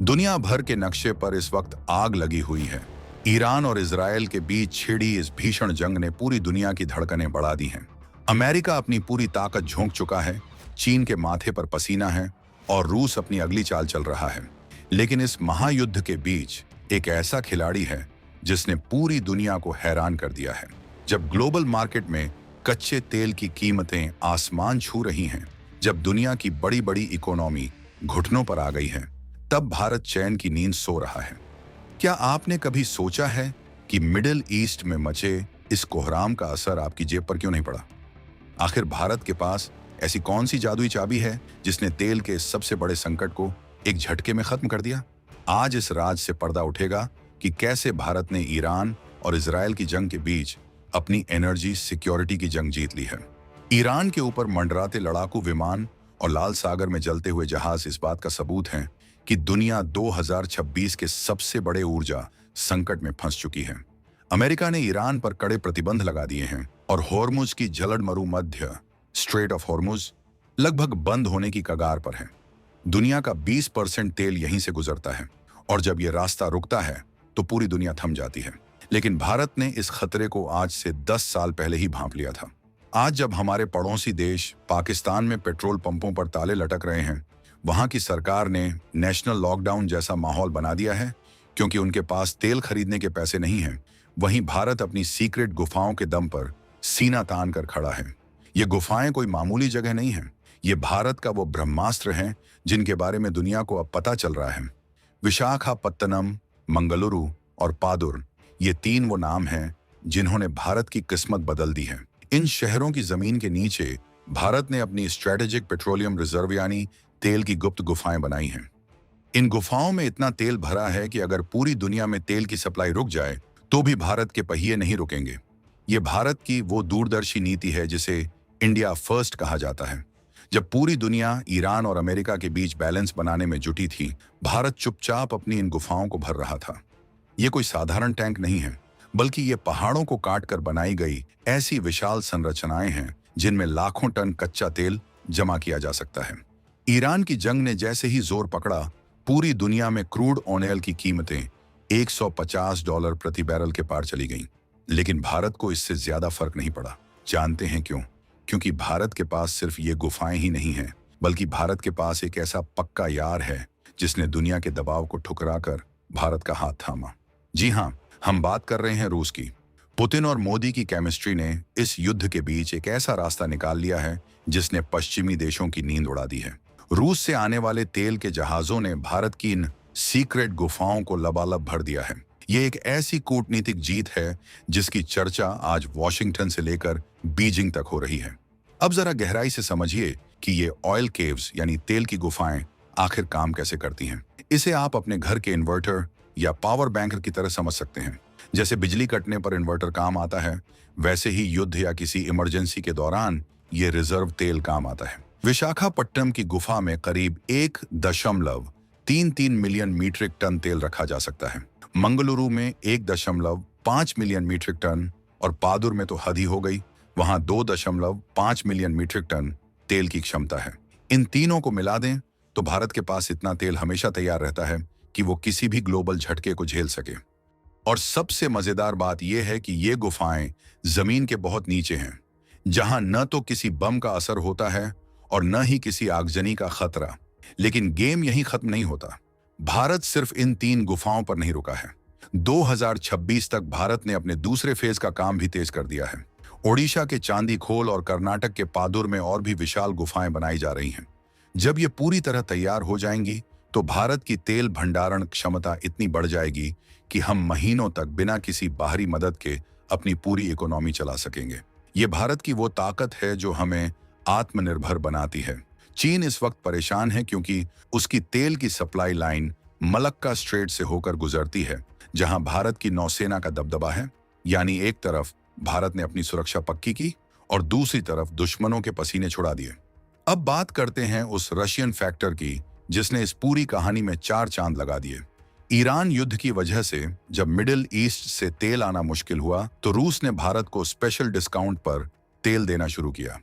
दुनिया भर के नक्शे पर इस वक्त आग लगी हुई है। ईरान और इजरायल के बीच छिड़ी इस भीषण जंग ने पूरी दुनिया की धड़कनें बढ़ा दी हैं। अमेरिका अपनी पूरी ताकत झोंक चुका है, चीन के माथे पर पसीना है और रूस अपनी अगली चाल चल रहा है। लेकिन इस महायुद्ध के बीच एक ऐसा खिलाड़ी है जिसने पूरी दुनिया को हैरान कर दिया है। जब ग्लोबल मार्केट में कच्चे तेल की कीमतें आसमान छू रही हैं, जब दुनिया की बड़ी बड़ी इकोनॉमी घुटनों पर आ गई है, तब भारत चैन की नींद सो रहा है। क्या आपने कभी सोचा है कि मिडिल ईस्ट में मचे इस कोहराम का असर आपकी जेब पर क्यों नहीं पड़ा? आखिर भारत के पास ऐसी कौन सी जादुई चाबी है जिसने तेल के इस सबसे बड़े संकट को एक झटके में खत्म कर दिया? आज इस राज से पर्दा उठेगा कि कैसे भारत ने ईरान और इजरायल की जंग के बीच अपनी एनर्जी सिक्योरिटी की जंग जीत ली है। ईरान के ऊपर मंडराते लड़ाकू विमान और लाल सागर में जलते हुए जहाज इस बात का सबूत हैं कि दुनिया 2026 के सबसे बड़े ऊर्जा संकट में फंस चुकी है। अमेरिका ने ईरान पर कड़े प्रतिबंध लगा दिए हैं और होर्मुज की जलमरू मध्य स्ट्रेट ऑफ होर्मुज लगभग बंद होने की कगार पर है। दुनिया का 20% तेल यहीं से गुजरता है और जब यह रास्ता रुकता है तो पूरी दुनिया थम जाती है। लेकिन भारत ने इस खतरे को आज से 10 साल पहले ही भांप लिया था। आज जब हमारे पड़ोसी देश पाकिस्तान में पेट्रोल पंपों पर ताले लटक रहे हैं, वहां की सरकार ने नेशनल लॉकडाउन जैसा माहौल बना दिया है क्योंकि उनके पास तेल खरीदने के पैसे नहीं हैं, वहीं भारत अपनी सीक्रेट गुफाओं के दम पर सीना तान कर खड़ा है। ये गुफाएं कोई मामूली जगह नहीं है, ये भारत का वो ब्रह्मास्त्र हैं जिनके बारे में दुनिया को अब पता चल रहा है। विशाखापत्तनम, मंगलुरु और पादुर, ये 3 वो नाम हैं जिन्होंने भारत की किस्मत बदल दी है। इन शहरों की जमीन के नीचे भारत ने अपनी स्ट्रेटेजिक पेट्रोलियम रिजर्व यानी तेल की गुप्त गुफाएं बनाई हैं। इन गुफाओं में इतना तेल भरा है कि अगर पूरी दुनिया में तेल की सप्लाई रुक जाए तो भी भारत के पहिए नहीं रुकेंगे। ये भारत की वो दूरदर्शी नीति है जिसे इंडिया फर्स्ट कहा जाता है। जब पूरी दुनिया ईरान और अमेरिका के बीच बैलेंस बनाने में जुटी थी, भारत चुपचाप अपनी इन गुफाओं को भर रहा था। ये कोई साधारण टैंक नहीं है, बल्कि ये पहाड़ों को काटकर बनाई गई ऐसी विशाल संरचनाएं हैं जिनमें लाखों टन कच्चा तेल जमा किया जा सकता है। ईरान की जंग ने जैसे ही जोर पकड़ा, पूरी दुनिया में क्रूड ऑयल की कीमतें $150 प्रति बैरल के पार चली गईं। लेकिन भारत को इससे ज्यादा फर्क नहीं पड़ा। जानते हैं क्यों? क्योंकि भारत के पास सिर्फ ये गुफाएं ही नहीं हैं, बल्कि भारत के पास एक ऐसा पक्का यार है जिसने दुनिया के दबाव को ठुकराकर भारत का हाथ थामा। जी हाँ, हम बात कर रहे हैं रूस की। पुतिन और मोदी की केमिस्ट्री ने इस युद्ध के बीच एक ऐसा रास्ता निकाल लिया है जिसने पश्चिमी देशों की नींद उड़ा दी है। रूस से आने वाले तेल के जहाजों ने भारत की इन सीक्रेट गुफाओं को लबालब भर दिया है। ये एक ऐसी कूटनीतिक जीत है जिसकी चर्चा आज वॉशिंगटन से लेकर बीजिंग तक हो रही है। अब जरा गहराई से समझिए कि ये ऑयल केव्स यानी तेल की गुफाएं आखिर काम कैसे करती हैं। इसे आप अपने घर के इन्वर्टर या पावर बैंक की तरह समझ सकते हैं। जैसे बिजली कटने पर इन्वर्टर काम आता है, वैसे ही युद्ध या किसी इमरजेंसी के दौरान ये रिजर्व तेल काम आता है। विशाखापट्टनम की गुफा में करीब 1.33 मिलियन मीट्रिक टन तेल रखा जा सकता है। मंगलुरु में 1.5 मिलियन मीट्रिक टन और पादुर में तो हद ही हो गई, वहां 2.5 मिलियन मीट्रिक टन तेल की क्षमता है। इन तीनों को मिला दें तो भारत के पास इतना तेल हमेशा तैयार रहता है कि वो किसी भी ग्लोबल झटके को झेल सके। और सबसे मजेदार बात यह है कि ये गुफाएं जमीन के बहुत नीचे हैं, जहां न तो किसी बम का असर होता है और न ही किसी आगजनी का खतरा। लेकिन गेम यहीं खत्म नहीं होता। भारत सिर्फ इन 3 गुफाओं पर नहीं रुका है। 2026 तक भारत ने अपने दूसरे फेज का काम भी तेज कर दिया है। ओडिशा के चांदीखोल और कर्नाटक के पादुर में और भी विशाल गुफाएं बनाई जा रही हैं। जब ये पूरी तरह तैयार हो जाएंगी तो भारत की तेल भंडारण क्षमता इतनी बढ़ जाएगी कि हम महीनों तक बिना किसी बाहरी मदद के अपनी पूरी इकोनॉमी चला सकेंगे। ये भारत की वो ताकत है जो हमें आत्मनिर्भर बनाती है। चीन इस वक्त परेशान है क्योंकि उसकी तेल की सप्लाई लाइन मलक्का स्ट्रेट से होकर गुजरती है, जहां भारत की नौसेना का दबदबा है। यानी एक तरफ भारत ने अपनी सुरक्षा पक्की की और दूसरी तरफ दुश्मनों के पसीने छुड़ा दिए। अब बात करते हैं उस रशियन फैक्टर की जिसने इस पूरी कहानी में 4 चांद लगा दिए। ईरान युद्ध की वजह से जब मिडिल ईस्ट से तेल आना मुश्किल हुआ तो रूस ने भारत को स्पेशल डिस्काउंट पर तेल देना शुरू किया।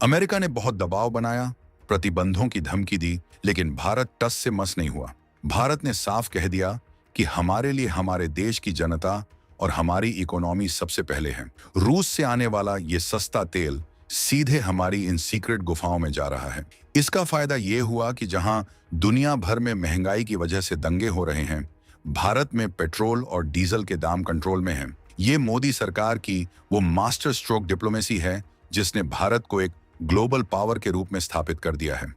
अमेरिका ने बहुत दबाव बनाया, प्रतिबंधों की धमकी दी, लेकिन भारत टस से मस नहीं हुआ। भारत ने साफ कह दिया कि हमारे लिए हमारे देश की जनता और हमारी इकोनॉमी सबसे पहले है। रूस से आने वाला ये सस्ता तेल सीधे हमारी इन सीक्रेट गुफाओं में जा रहा है। इसका फायदा ये हुआ कि जहां दुनिया भर में महंगाई की वजह से दंगे हो रहे हैं, भारत में पेट्रोल और डीजल के दाम कंट्रोल में हैं। ये मोदी सरकार की वो मास्टर स्ट्रोक डिप्लोमेसी है जिसने भारत को एक ग्लोबल पावर के रूप में स्थापित कर दिया है।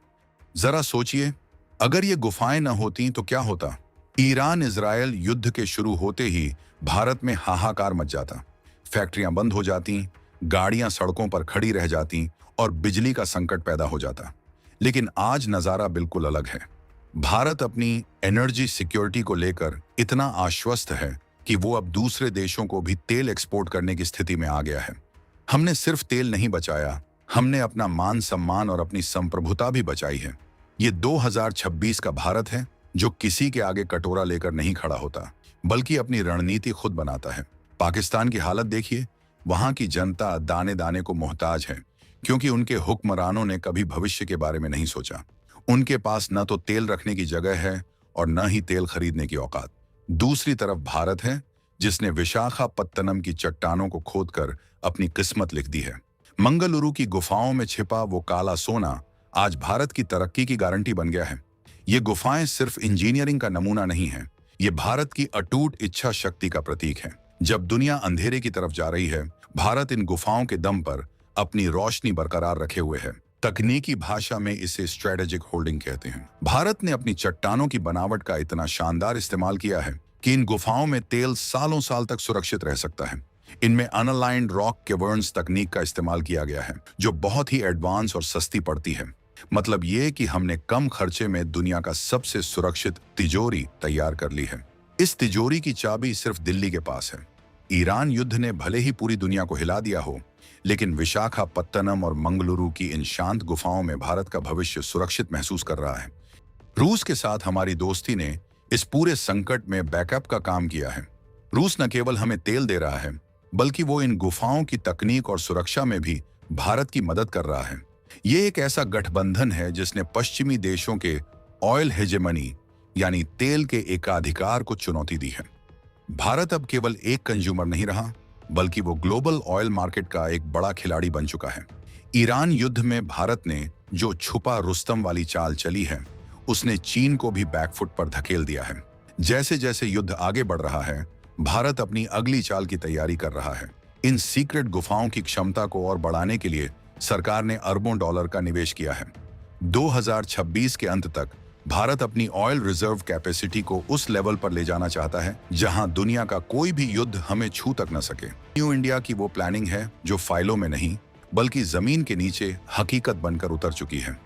जरा सोचिए, अगर ये गुफाएं न होती तो क्या होता? ईरान इजरायल युद्ध के शुरू होते ही भारत में हाहाकार मच जाता। फैक्ट्रियां बंद हो जाती, गाड़ियां सड़कों पर खड़ी रह जाती और बिजली का संकट पैदा हो जाता। लेकिन आज नजारा बिल्कुल अलग है। भारत अपनी एनर्जी सिक्योरिटी को लेकर इतना आश्वस्त है कि वो अब दूसरे देशों को भी तेल एक्सपोर्ट करने की स्थिति में आ गया है। हमने सिर्फ तेल नहीं बचाया, हमने अपना मान सम्मान और अपनी संप्रभुता भी बचाई है। ये 2026 का भारत है जो किसी के आगे कटोरा लेकर नहीं खड़ा होता, बल्कि अपनी रणनीति खुद बनाता है। पाकिस्तान की हालत देखिए, वहां की जनता दाने दाने को मोहताज है क्योंकि उनके हुक्मरानों ने कभी भविष्य के बारे में नहीं सोचा। उनके पास न तो तेल रखने की जगह है और न ही तेल खरीदने की औकात। दूसरी तरफ भारत है जिसने विशाखापत्तनम की चट्टानों को खोदकर अपनी किस्मत लिख दी है। मंगलुरु की गुफाओं में छिपा वो काला सोना आज भारत की तरक्की की गारंटी बन गया है। ये गुफाएं सिर्फ इंजीनियरिंग का नमूना नहीं है, ये भारत की अटूट इच्छा शक्ति का प्रतीक है। जब दुनिया अंधेरे की तरफ जा रही है, भारत इन गुफाओं के दम पर अपनी रोशनी बरकरार रखे हुए है। तकनीकी भाषा में इसे स्ट्रेटेजिक होल्डिंग कहते हैं। भारत ने अपनी चट्टानों की बनावट का इतना शानदार इस्तेमाल किया है कि इन गुफाओं में तेल सालों साल तक सुरक्षित रह सकता है। इनमें अनअलाइंड रॉक केवर्न्स तकनीक का इस्तेमाल किया गया है जो बहुत ही एडवांस और सस्ती पड़ती है। मतलब ये कि हमने कम खर्चे में दुनिया का सबसे सुरक्षित तिजोरी तैयार कर ली है। इस तिजोरी की चाबी सिर्फ दिल्ली के पास है। ईरान युद्ध ने भले ही पूरी दुनिया को हिला दिया हो, लेकिन विशाखापत्तनम और मंगलुरु की इन शांत गुफाओं में भारत का भविष्य सुरक्षित महसूस कर रहा है। रूस के साथ हमारी दोस्ती ने इस पूरे संकट में बैकअप का काम किया है। रूस न केवल हमें तेल दे रहा है, बल्कि वो इन गुफाओं की तकनीक और सुरक्षा में भी भारत की मदद कर रहा है। ये एक ऐसा गठबंधन है जिसने पश्चिमी देशों के ऑयल हेजेमनी यानी तेल के एकाधिकार को चुनौती दी है। भारत अब केवल एक कंज्यूमर नहीं रहा, बल्कि वो ग्लोबल ऑयल मार्केट का एक बड़ा खिलाड़ी बन चुका है। ईरान युद्ध में भारत ने जो छुपा रुस्तम वाली चाल चली है, उसने चीन को भी बैकफुट पर धकेल दिया है। जैसे जैसे युद्ध आगे बढ़ रहा है, भारत अपनी अगली चाल की तैयारी कर रहा है। इन सीक्रेट गुफाओं की क्षमता को और बढ़ाने के लिए सरकार ने अरबों डॉलर का निवेश किया है। 2026 के अंत तक भारत अपनी ऑयल रिजर्व कैपेसिटी को उस लेवल पर ले जाना चाहता है जहां दुनिया का कोई भी युद्ध हमें छू तक न सके। न्यू इंडिया की वो प्लानिंग है जो फाइलों में नहीं, बल्कि जमीन के नीचे हकीकत बनकर उतर चुकी है।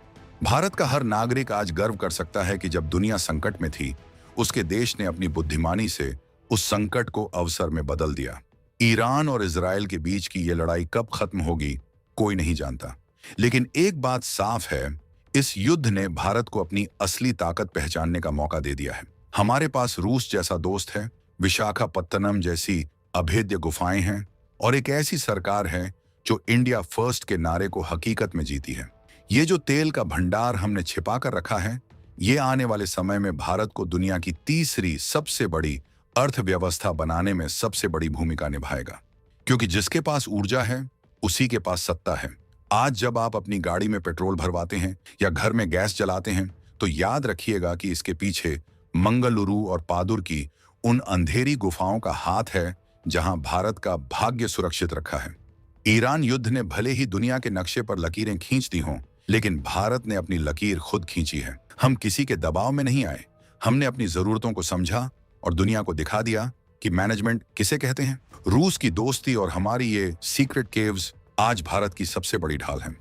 भारत का हर नागरिक आज गर्व कर सकता है कि जब दुनिया संकट में थी, उसके देश ने अपनी बुद्धिमानी से उस संकट को अवसर में बदल दिया। ईरान और इजराइल के बीच की ये लड़ाई कब खत्म होगी कोई नहीं जानता, लेकिन एक बात साफ है, इस युद्ध ने भारत को अपनी असली ताकत पहचानने का मौका दे दिया है। हमारे पास रूस जैसा दोस्त है, विशाखापत्तनम जैसी अभेद्य गुफाएं हैं और एक ऐसी सरकार है जो इंडिया फर्स्ट के नारे को हकीकत में जीती है। ये जो तेल का भंडार हमने छिपा कर रखा है, ये आने वाले समय में भारत को दुनिया की तीसरी सबसे बड़ी अर्थव्यवस्था बनाने में सबसे बड़ी भूमिका निभाएगा। क्योंकि जिसके पास ऊर्जा है, उसी के पास सत्ता है। आज जब आप अपनी गाड़ी में पेट्रोल भरवाते हैं या घर में गैस जलाते हैं, तो याद रखिएगा कि इसके पीछे मंगलुरु और पादुर की उन अंधेरी गुफाओं का हाथ है जहां भारत का भाग्य सुरक्षित रखा है। ईरान युद्ध ने भले ही दुनिया के नक्शे पर लकीरें खींच दी हों, लेकिन भारत ने अपनी लकीर खुद खींची है। हम किसी के दबाव में नहीं आए, हमने अपनी जरूरतों को समझा और दुनिया को दिखा दिया कि मैनेजमेंट किसे कहते हैं। रूस की दोस्ती और हमारी ये सीक्रेट केव्स आज भारत की सबसे बड़ी ढाल है।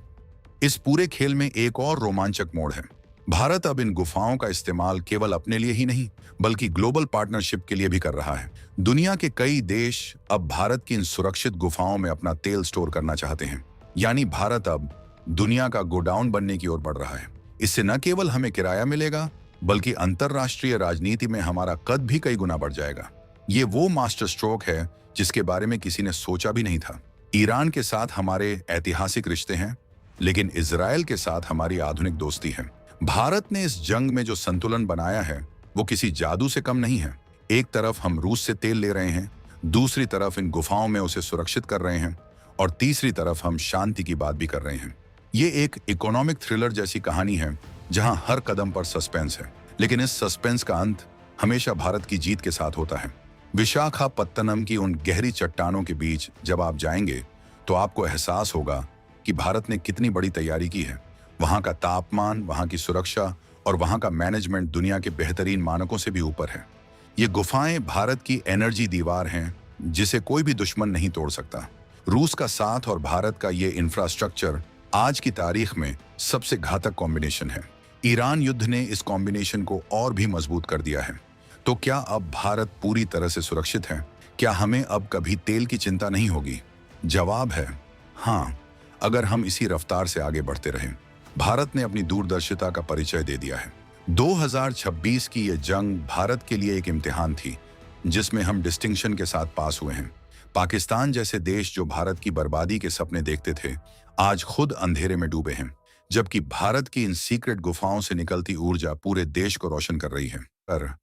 इस पूरे खेल में एक और रोमांचक मोड़ है। भारत अब इन गुफाओं का इस्तेमाल केवल अपने लिए ही नहीं, बल्कि ग्लोबल पार्टनरशिप के लिए भी कर रहा है। दुनिया के कई देश अब भारत की इन सुरक्षित गुफाओं में अपना तेल स्टोर करना चाहते हैं। यानी भारत अब दुनिया का गोडाउन बनने की ओर बढ़ रहा है। इससे न केवल हमें किराया मिलेगा, बल्कि अंतरराष्ट्रीय राजनीति में हमारा कद भी कई गुना बढ़ जाएगा। ये वो मास्टर स्ट्रोक है जिसके बारे में किसी ने सोचा भी नहीं था। ईरान के साथ हमारे ऐतिहासिक रिश्ते हैं, लेकिन इजराइल के साथ हमारी आधुनिक दोस्ती है। भारत ने इस जंग में जो संतुलन बनाया है, वो किसी जादू से कम नहीं है। एक तरफ हम रूस से तेल ले रहे हैं, दूसरी तरफ इन गुफाओं में उसे सुरक्षित कर रहे हैं, और तीसरी तरफ हम शांति की बात भी कर रहे हैं। ये एक इकोनॉमिक थ्रिलर जैसी कहानी है जहां हर कदम पर सस्पेंस है, लेकिन इस सस्पेंस का अंत हमेशा भारत की जीत के साथ होता है। विशाखापत्तनम की उन गहरी चट्टानों के बीच जब आप जाएंगे तो आपको एहसास होगा कि भारत ने कितनी बड़ी तैयारी की है। वहां का तापमान, वहां की सुरक्षा और वहां का मैनेजमेंट दुनिया के बेहतरीन मानकों से भी ऊपर है। ये गुफाएं भारत की एनर्जी दीवार हैं जिसे कोई भी दुश्मन नहीं तोड़ सकता। रूस का साथ और भारत का ये इंफ्रास्ट्रक्चर आज की तारीख में सबसे घातक कॉम्बिनेशन है। ईरान युद्ध ने इस कॉम्बिनेशन को और भी मजबूत कर दिया है। तो क्या अब भारत पूरी तरह से सुरक्षित है? क्या हमें अब कभी तेल की चिंता नहीं होगी? जवाब है हाँ, अगर हम इसी रफ्तार से आगे बढ़ते रहें। भारत ने अपनी दूरदर्शिता का परिचय दे दिया है। 2026 की ये जंग भारत के लिए एक इम्तिहान थी जिसमें हम डिस्टिंक्शन के साथ पास हुए हैं। पाकिस्तान जैसे देश जो भारत की बर्बादी के सपने देखते थे, आज खुद अंधेरे में डूबे हैं, जबकि भारत की इन सीक्रेट गुफाओं से निकलती ऊर्जा पूरे देश को रोशन कर रही है। पर